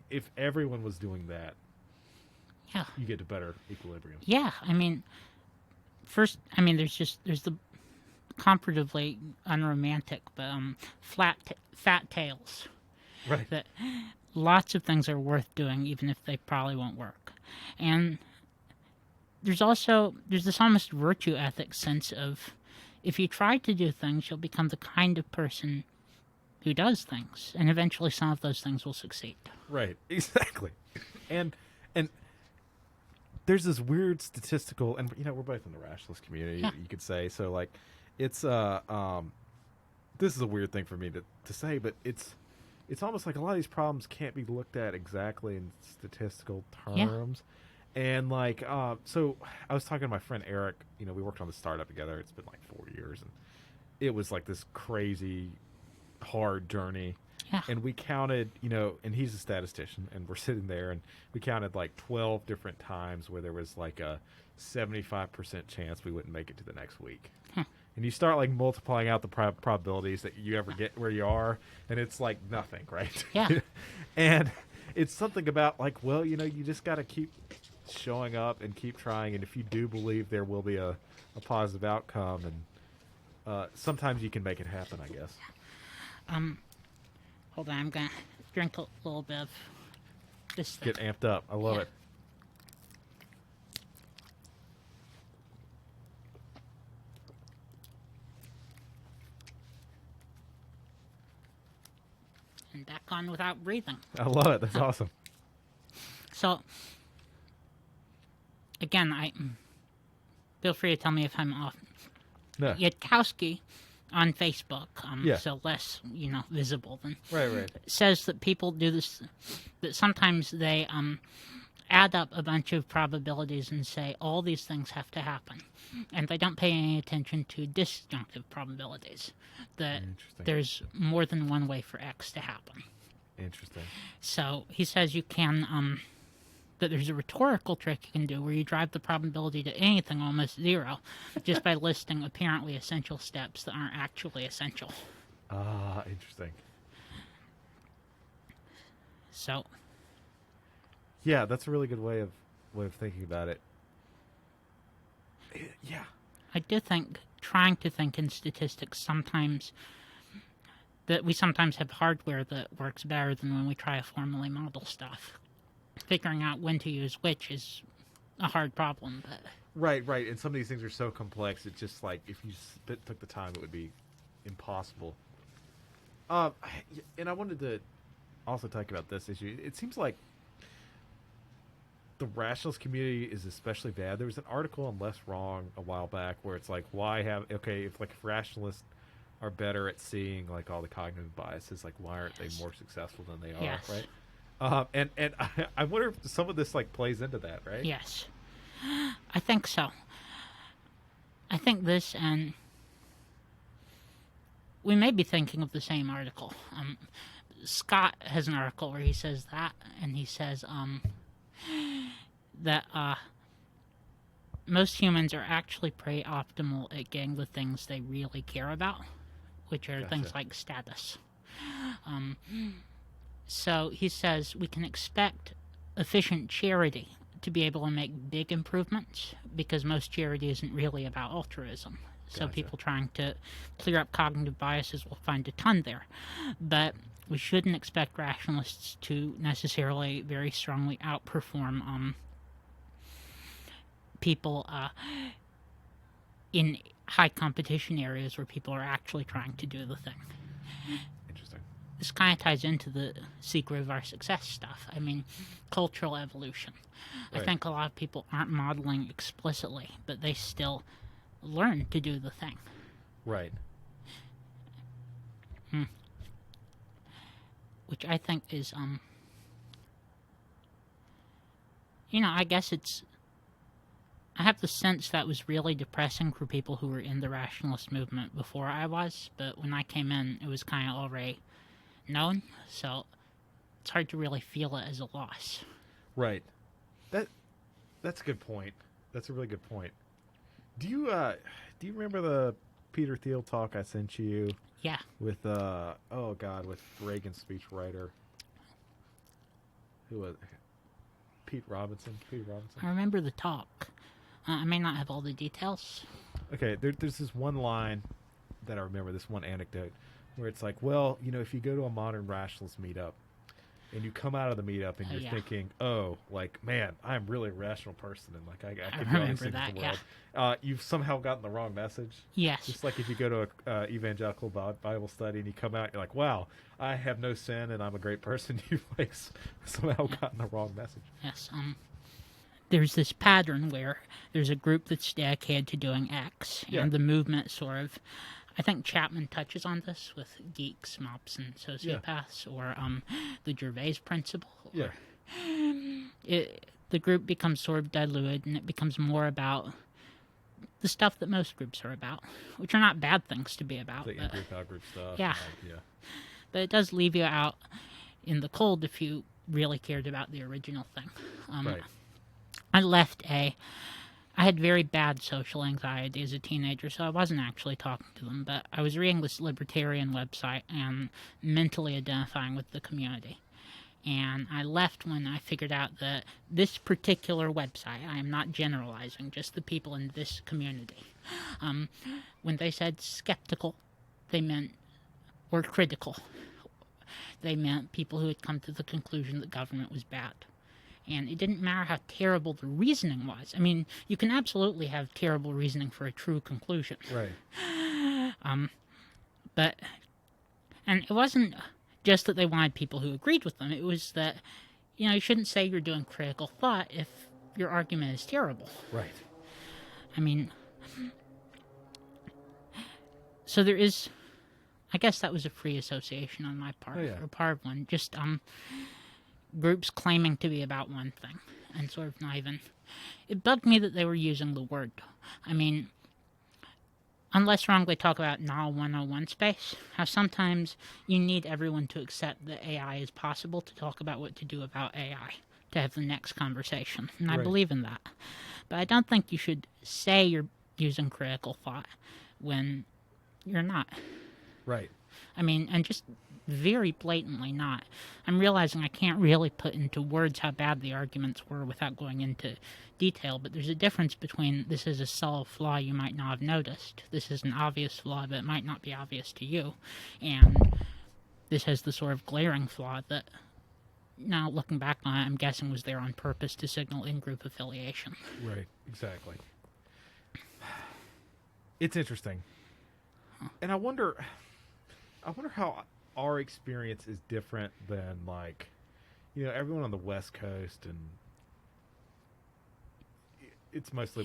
if everyone was doing that, you get a better equilibrium. Yeah. I mean, there's the comparatively unromantic, but fat tails. Right. That lots of things are worth doing, even if they probably won't work. And there's this almost virtue ethic sense of, if you try to do things, you'll become the kind of person who does things, and eventually some of those things will succeed. Right, exactly. And there's this weird statistical, and we're both in the rationalist community, you could say. So like, it's this is a weird thing for me to say, but it's almost like a lot of these problems can't be looked at exactly in statistical terms. And like, so I was talking to my friend Eric. We worked on the startup together. It's been like 4 years, and it was like this crazy, hard journey. Yeah. And we counted, and he's a statistician, and we're sitting there, and we counted like 12 different times where there was like a 75% chance we wouldn't make it to the next week. And you start like multiplying out the probabilities that you ever get where you are, and it's like nothing, right? Yeah. And it's something about like, well, you just got to keep showing up and keep trying, and if you do believe there will be a positive outcome, and sometimes you can make it happen, I guess. Hold on, I'm gonna drink a little bit of this stuff. Get amped up. I love it. and back on without breathing. I love it. That's awesome. So, again, feel free to tell me if I'm off. No. Yudkowsky on Facebook, Yeah. so less, visible than, Right. says that people do this, that sometimes they add up a bunch of probabilities and say all these things have to happen. And they don't pay any attention to disjunctive probabilities, that there's more than one way for X to happen. Interesting. So he says you can, that there's a rhetorical trick you can do where you drive the probability to anything almost zero just by listing apparently essential steps that aren't actually essential. Ah, interesting. So... yeah, that's a really good way of thinking about it. Yeah. I do think, trying to think in statistics sometimes, that we sometimes have hardware that works better than when we try to formally model stuff. Figuring out when to use which is a hard problem, but... Right. And some of these things are so complex, it's just like, if you took the time, it would be impossible. And I wanted to also talk about this issue. It seems like the rationalist community is especially bad. There was an article on Less Wrong a while back where it's like, if rationalists are better at seeing like all the cognitive biases, like why aren't they more successful than they are, Yes. right? And I wonder if some of this like plays into that, right? Yes. I think so. I think this, and we may be thinking of the same article. Scott has an article where he says that, and he says that most humans are actually pretty optimal at getting the things they really care about, which are things like status. So he says we can expect efficient charity to be able to make big improvements because most charity isn't really about altruism. So people trying to clear up cognitive biases will find a ton there. But we shouldn't expect rationalists to necessarily very strongly outperform people in high competition areas where people are actually trying to do the thing. Interesting. This kind of ties into the secret of our success stuff. I mean, cultural evolution. Right. I think a lot of people aren't modeling explicitly, but they still learn to do the thing. Right. Which I think is, I guess I have the sense that was really depressing for people who were in the rationalist movement before I was, but when I came in, it was kind of already known, so it's hard to really feel it as a loss. Right. That's a good point. That's a really good point. Do you remember the Peter Thiel talk I sent you? Yeah. With with Reagan's speechwriter. Who was it? Peter Robinson. I remember the talk. I may not have all the details. Okay, there's this one line that I remember, this one anecdote, where it's like, well, if you go to a modern rationalist meetup, and you come out of the meetup and you're thinking, oh, like, man, I'm really a rational person, and like I can do all these things in the world. You've somehow gotten the wrong message. Yes. Just like if you go to a evangelical Bible study and you come out, you're like, wow, I have no sin and I'm a great person. You've like somehow gotten the wrong message. Yes. There's this pattern where there's a group that's dedicated to doing X, and the movement sort of. I think Chapman touches on this with geeks, mops, and sociopaths, or the Gervais principle. Yeah. The group becomes sort of diluted, and it becomes more about the stuff that most groups are about, which are not bad things to be about. The in-group, out-group stuff. Yeah. But it does leave you out in the cold if you really cared about the original thing. Right. I had very bad social anxiety as a teenager, so I wasn't actually talking to them, but I was reading this libertarian website and mentally identifying with the community. And I left when I figured out that this particular website, I am not generalizing, just the people in this community, when they said skeptical, they meant, or critical, they meant people who had come to the conclusion that government was bad. And it didn't matter how terrible the reasoning was. I mean, you can absolutely have terrible reasoning for a true conclusion. Right. And it wasn't just that they wanted people who agreed with them. It was that, you shouldn't say you're doing critical thought if your argument is terrible. Right. I mean, so there is, I guess that was a free association on my part, or part of one, just groups claiming to be about one thing, and sort of not even, it bugged me that they were using the word. I mean, unless wrong, they talk about null 101 space, how sometimes you need everyone to accept that AI is possible to talk about what to do about AI, to have the next conversation, and I believe in that. But I don't think you should say you're using critical thought when you're not. Right. I mean, and just very blatantly not. I'm realizing I can't really put into words how bad the arguments were without going into detail, but there's a difference between this is a subtle flaw you might not have noticed, this is an obvious flaw but it might not be obvious to you, and this has the sort of glaring flaw that, now looking back on it, I'm guessing was there on purpose to signal in-group affiliation. Right, exactly. It's interesting. And I wonder how our experience is different than, like, everyone on the West Coast, and it's mostly,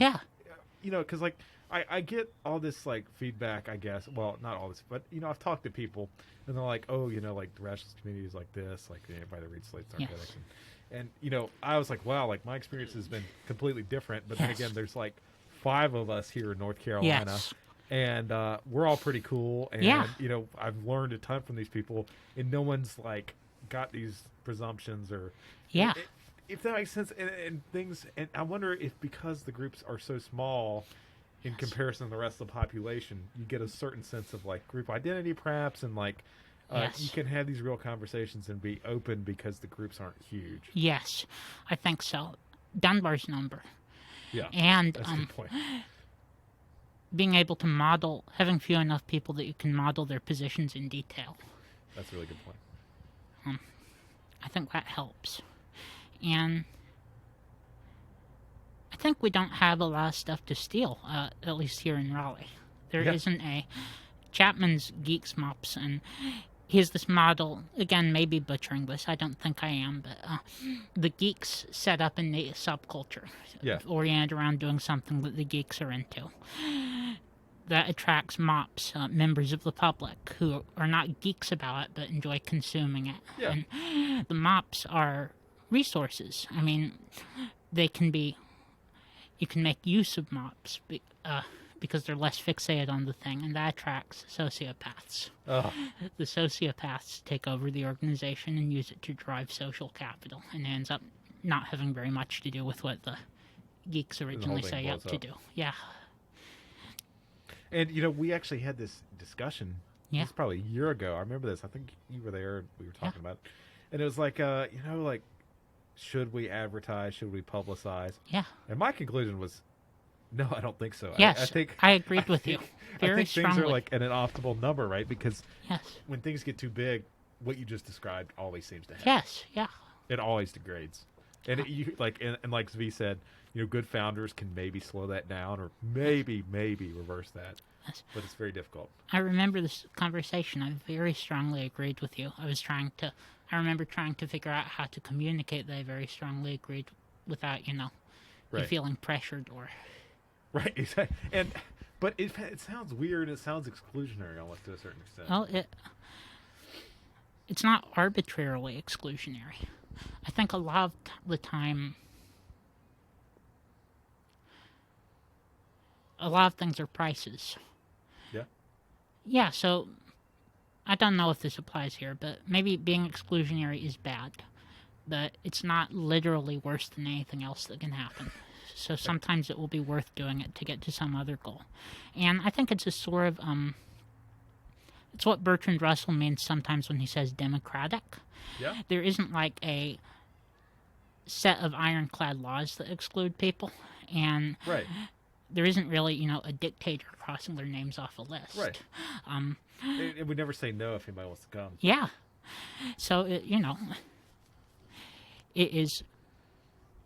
because, like, I get all this, like, feedback, I guess. Well, not all this, but, I've talked to people, and they're like, oh, like, the rationalist community is like this, like, everybody that reads Slate's Narcotics. And, I was like, wow, like, my experience has been completely different. But then again, there's, like, 5 of us here in North Carolina. Yes. And we're all pretty cool. And, I've learned a ton from these people. And no one's, like, got these presumptions or... Yeah. If that makes sense. And things... And I wonder if because the groups are so small in comparison to the rest of the population, you get a certain sense of, like, group identity, perhaps, and, like... You can have these real conversations and be open because the groups aren't huge. Yes, I think so. Dunbar's number. Yeah, and that's a good point. Being able to model, having few enough people that you can model their positions in detail. That's a really good point. I think that helps. And I think we don't have a lot of stuff to steal, at least here in Raleigh. There isn't a... Chapman's Geeks Mops, and here's this model, again, maybe butchering this, I don't think I am, but the geeks set up in the subculture, oriented around doing something that the geeks are into. That attracts mops, members of the public, who are not geeks about it, but enjoy consuming it. Yeah. And the mops are resources. I mean, they can be... You can make use of mops, because they're less fixated on the thing, and that attracts sociopaths. Oh. The sociopaths take over the organization and use it to drive social capital, and it ends up not having very much to do with what the geeks originally set out to do. Yeah. And, we actually had this discussion, this was probably a year ago. I remember this. I think you were there, and we were talking about it. And it was like, like, should we advertise? Should we publicize? Yeah. And my conclusion was, no, I don't think so. Yes, I agreed with you very I think strongly. things are like at an optimal number, right? Because yes, when things get too big, what you just described always seems to happen. Yes, yeah. It always degrades. And and like Zvi said, good founders can maybe slow that down or maybe reverse that. Yes. But it's very difficult. I remember this conversation. I very strongly agreed with you. I remember trying to figure out how to communicate that I very strongly agreed without, you feeling pressured or... Right, exactly. But it sounds weird. It sounds exclusionary almost to a certain extent. Well, it's not arbitrarily exclusionary. I think a lot of the time, a lot of things are prices. Yeah? Yeah, so I don't know if this applies here, but maybe being exclusionary is bad. But it's not literally worse than anything else that can happen. So sometimes it will be worth doing it to get to some other goal. And I think it's a sort of, it's what Bertrand Russell means sometimes when he says democratic. Yeah. There isn't like a set of ironclad laws that exclude people. And there isn't really, a dictator crossing their names off a list. Right. And we never say no if anybody wants to come. Yeah. So, it is...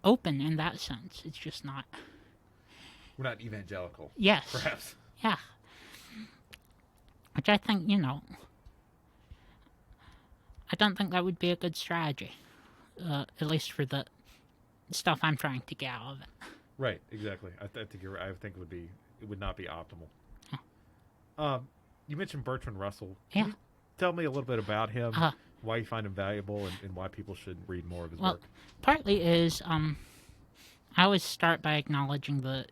open in that sense. It's just not... We're not evangelical. Yes. Perhaps. Yeah. Which I think, I don't think that would be a good strategy, at least for the stuff I'm trying to get out of it. Right, exactly. I think you're right. I think it would not be optimal. Huh. You mentioned Bertrand Russell. Yeah. Can you tell me a little bit about him, why you find him valuable, and why people should read more of his work? Partly is I always start by acknowledging the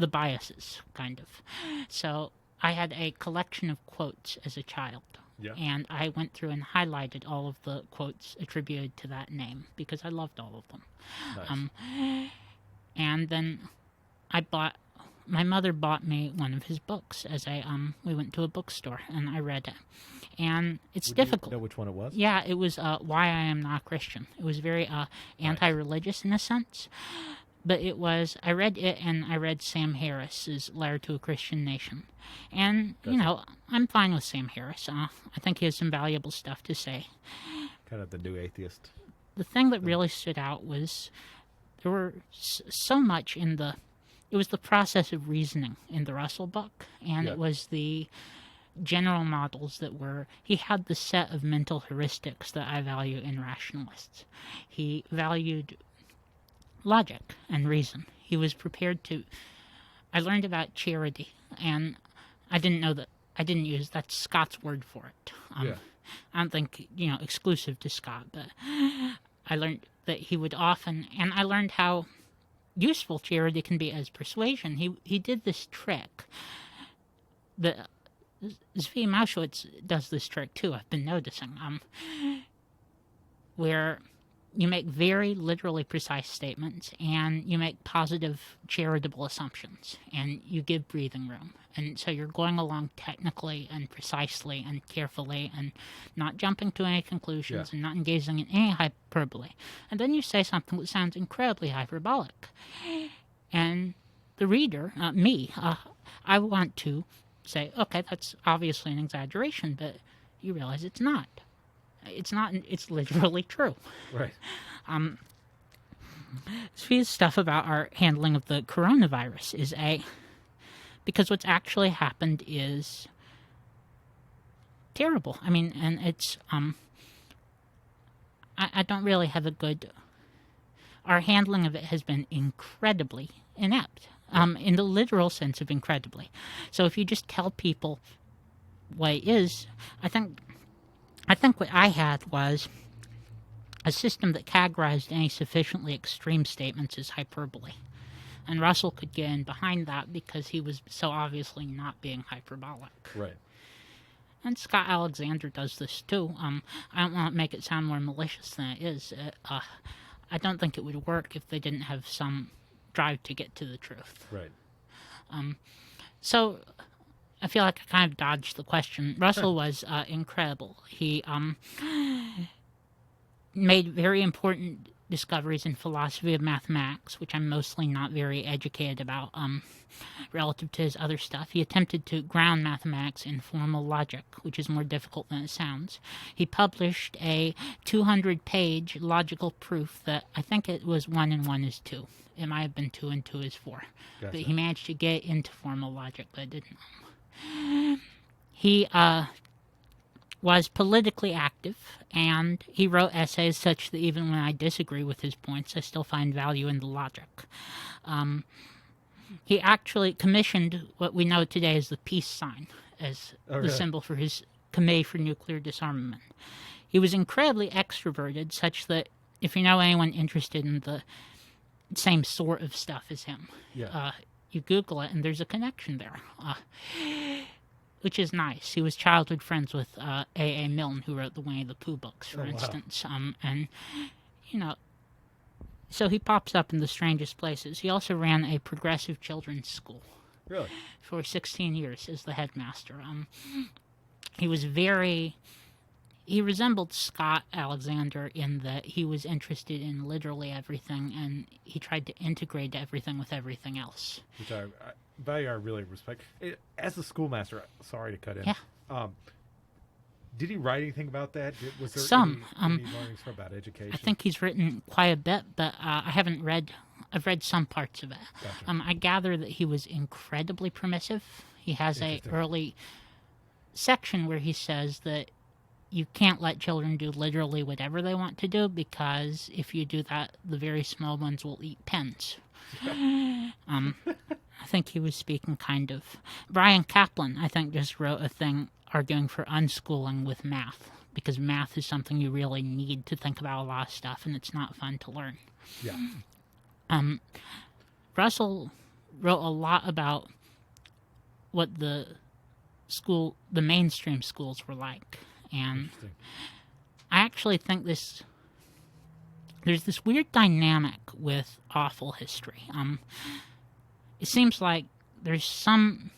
biases, kind of. So I had a collection of quotes as a child. Yeah. And I went through and highlighted all of the quotes attributed to that name because I loved all of them. Nice. And then my mother bought me one of his books as we went to a bookstore and I read it. And it's difficult. You know which one it was? Yeah, it was Why I Am Not Christian. It was very anti-religious in a sense. But I read it and I read Sam Harris's Letter to a Christian Nation. And, I'm fine with Sam Harris. I think he has some valuable stuff to say. Kind of the new atheist. The thing that really stood out was there were so much it was the process of reasoning in the Russell book, and it was the general models he had the set of mental heuristics that I value in rationalists. He valued logic and reason. He was prepared to... I learned about charity, and I didn't know that's Scott's word for it. I don't think, exclusive to Scott, but I learned that he would often... And I learned how useful charity can be as persuasion. He did this trick. Zvi Mauschwitz does this trick, too, I've been noticing, where you make very literally precise statements, and you make positive, charitable assumptions, and you give breathing room. And so you're going along technically and precisely and carefully and not jumping to any conclusions and not engaging in any hyperbole. And then you say something that sounds incredibly hyperbolic. And the reader, me, I want to say, okay, that's obviously an exaggeration, but you realize it's not. It's not. It's literally true. Right. Svia's stuff about our handling of the coronavirus is because what's actually happened is terrible. I mean, and it's I don't really have a good... Our handling of it has been incredibly inept, in the literal sense of incredibly. So if you just tell people what it is, I think what I had was a system that categorized any sufficiently extreme statements as hyperbole. And Russell could get in behind that because he was so obviously not being hyperbolic. Right. And Scott Alexander does this too. I don't want to make it sound more malicious than it is. I don't think it would work if they didn't have some drive to get to the truth. Right. So I feel like I kind of dodged the question. Russell was incredible. He made very important discoveries in philosophy of mathematics, which I'm mostly not very educated about, relative to his other stuff. He attempted to ground mathematics in formal logic, which is more difficult than it sounds. He published a 200-page logical proof that I think it was 1 and 1 is 2. It might have been 2 and 2 is 4. Gotcha. But he managed to get into formal logic, but it didn't. He was politically active, and he wrote essays such that even when I disagree with his points, I still find value in the logic. He actually commissioned what we know today as the peace sign as the symbol for his Committee for Nuclear Disarmament. He was incredibly extroverted, such that if you know anyone interested in the same sort of stuff as him, you Google it, and there's a connection there. Which is nice. He was childhood friends with A.A. Milne, who wrote the Winnie the Pooh books, for instance. And, so he pops up in the strangest places. He also ran a progressive children's school. Really? For 16 years as the headmaster. He resembled Scott Alexander in that he was interested in literally everything, and he tried to integrate everything with everything else. Which I value, I really respect. As a schoolmaster, sorry to cut in. Yeah. Did he write anything about that? Was there some any learnings about education? I think he's written quite a bit, but I haven't read. I've read some parts of it. Gotcha. I gather that he was incredibly permissive. He has a early section where he says that you can't let children do literally whatever they want to do, because if you do that, the very small ones will eat pens. I think he was speaking kind of... Brian Kaplan, I think, just wrote a thing arguing for unschooling with math, because math is something you really need to think about a lot of stuff, and it's not fun to learn. Yeah. Russell wrote a lot about what the mainstream schools were like, and I actually think there's this weird dynamic with awful history. It seems like there's some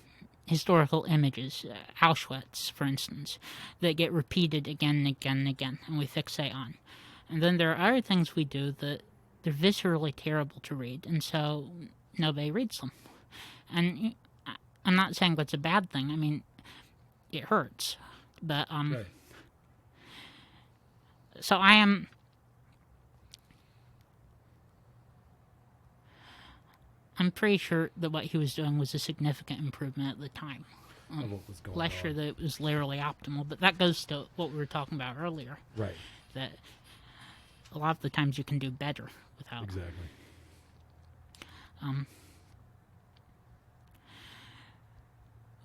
historical images, Auschwitz, for instance, that get repeated again and again and again, and we fixate on. And then there are other things we do that they're viscerally terrible to read, and so nobody reads them. And I'm not saying that's a bad thing. I mean, it hurts. But, Right. So I'm pretty sure that what he was doing was a significant improvement at the time. Of what was going Less on. sure that it was literally optimal, but that goes to what we were talking about earlier. Right. That a lot of the times you can do better without. Exactly.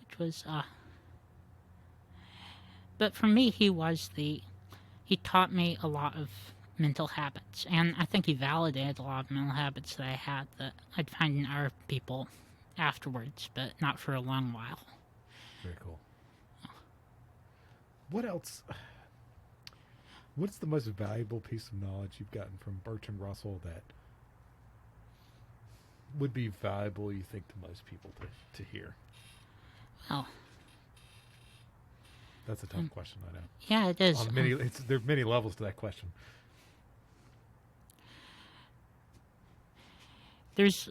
Which was, but for me, he taught me a lot of mental habits, and I think he validated a lot of mental habits that I had that I'd find in other people afterwards, but not for a long while. Very cool. What else? What's the most valuable piece of knowledge you've gotten from Bertrand Russell that would be valuable, you think, to most people to hear? Well, that's a tough question, I know. Yeah, it is. There are many levels to that question. There's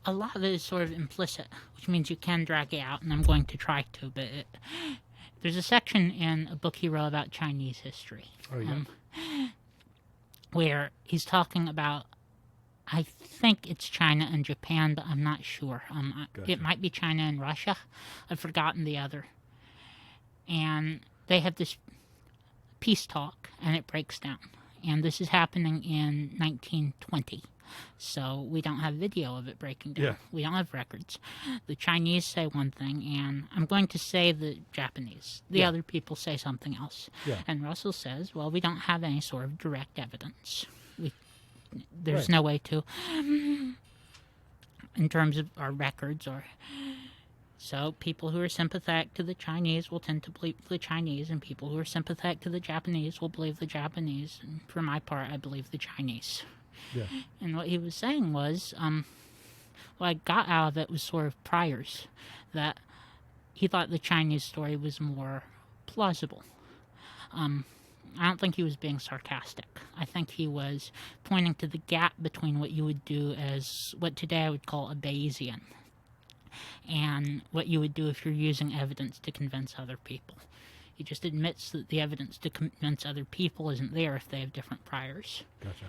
a lot of it is sort of implicit, which means you can drag it out, and I'm going to try to, but there's a section in a book he wrote about Chinese history. Oh, yeah? Where he's talking about, I think it's China and Japan, but I'm not sure. Gotcha. It might be China and Russia. I've forgotten the other. And they have this peace talk, and it breaks down. And this is happening in 1920. So we don't have video of it breaking down. Yeah. We don't have records. The Chinese say one thing, and I'm going to say the Japanese. The other people say something else. Yeah. And Russell says, well, we don't have any sort of direct evidence. There's Right. no way to, in terms of our records, or so people who are sympathetic to the Chinese will tend to believe the Chinese, and people who are sympathetic to the Japanese will believe the Japanese. And for my part, I believe the Chinese. Yeah. And what he was saying was, what I got out of it was sort of priors, that he thought the Chinese story was more plausible. I don't think he was being sarcastic. I think he was pointing to the gap between what you would do as what today I would call a Bayesian, and what you would do if you're using evidence to convince other people. He just admits that the evidence to convince other people isn't there if they have different priors. Gotcha.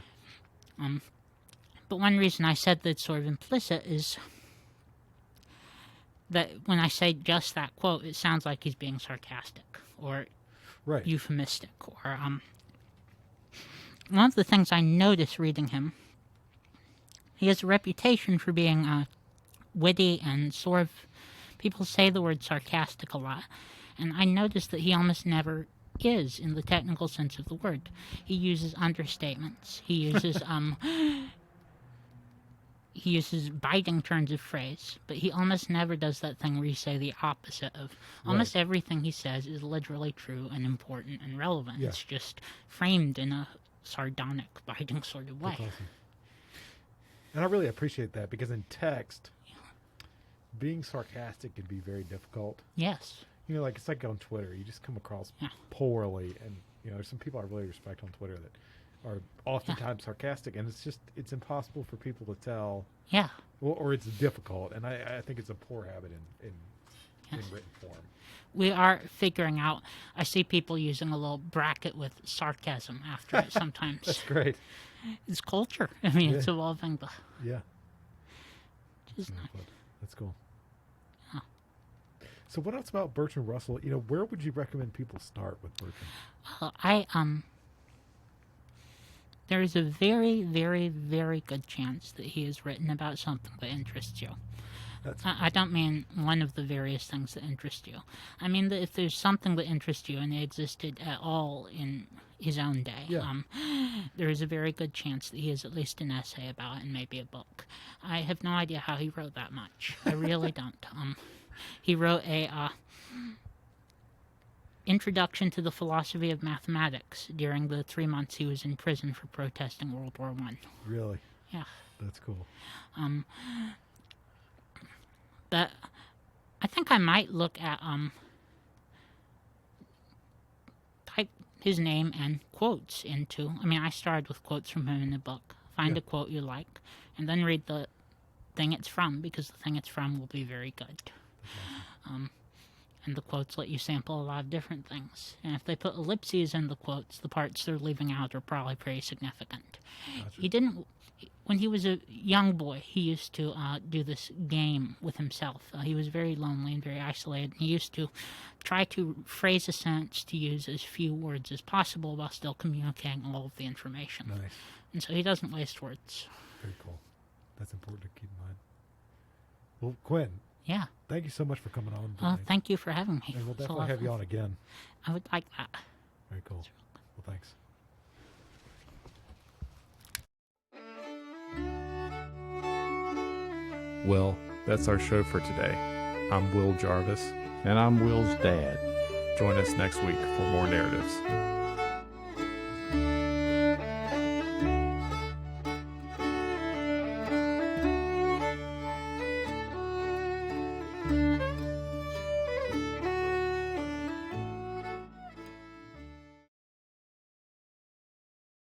But one reason I said that it's sort of implicit is that when I say just that quote, it sounds like he's being sarcastic or Right. euphemistic. Or one of the things I noticed reading him, he has a reputation for being witty and sort of, people say the word sarcastic a lot, and I noticed that he almost never is in the technical sense of the word. He uses understatements. He uses biting turns of phrase, but he almost never does that thing where you say the opposite of. Almost everything he says is literally true and important and relevant. Yeah. It's just framed in a sardonic, biting sort of way. That's awesome. And I really appreciate that, because in text, being sarcastic can be very difficult. Yes. You know, like it's like on Twitter, you just come across poorly, and you know, there's some people I really respect on Twitter that are oftentimes sarcastic, and it's impossible for people to tell. Yeah. Or it's difficult, and I think it's a poor habit in written form. We are figuring out, I see people using a little bracket with sarcasm after it sometimes. That's great. It's culture. I mean, it's evolving. But Yeah. it's nice. That's cool. Huh. So what else about Bertrand Russell? Where would you recommend people start with Bertrand? There is a very, very, very good chance that he has written about something that interests you. I don't mean one of the various things that interest you. I mean that if there's something that interests you and it existed at all in his own day, there is a very good chance that he has at least an essay about it and maybe a book. I have no idea how he wrote that much. I really don't. He wrote a Introduction to the Philosophy of Mathematics during the 3 months he was in prison for protesting World War I. Really? Yeah. That's cool. But I think I might look at type his name and quotes into. I mean, I started with quotes from him in the book. Find a quote you like, and then read the thing it's from, because the thing it's from will be very good. And the quotes let you sample a lot of different things. And if they put ellipses in the quotes, the parts they're leaving out are probably pretty significant. Gotcha. He didn't. When he was a young boy, he used to do this game with himself. He was very lonely and very isolated. And he used to try to phrase a sentence to use as few words as possible while still communicating all of the information. Nice. And so he doesn't waste words. Very cool. That's important to keep in mind. Well, Quinn. Yeah. Thank you so much for coming on. Thank you for having me. And we'll definitely have you on again. I would like that. Very cool. Well, thanks. Well, that's our show for today. I'm Will Jarvis. And I'm Will's dad. Join us next week for more narratives.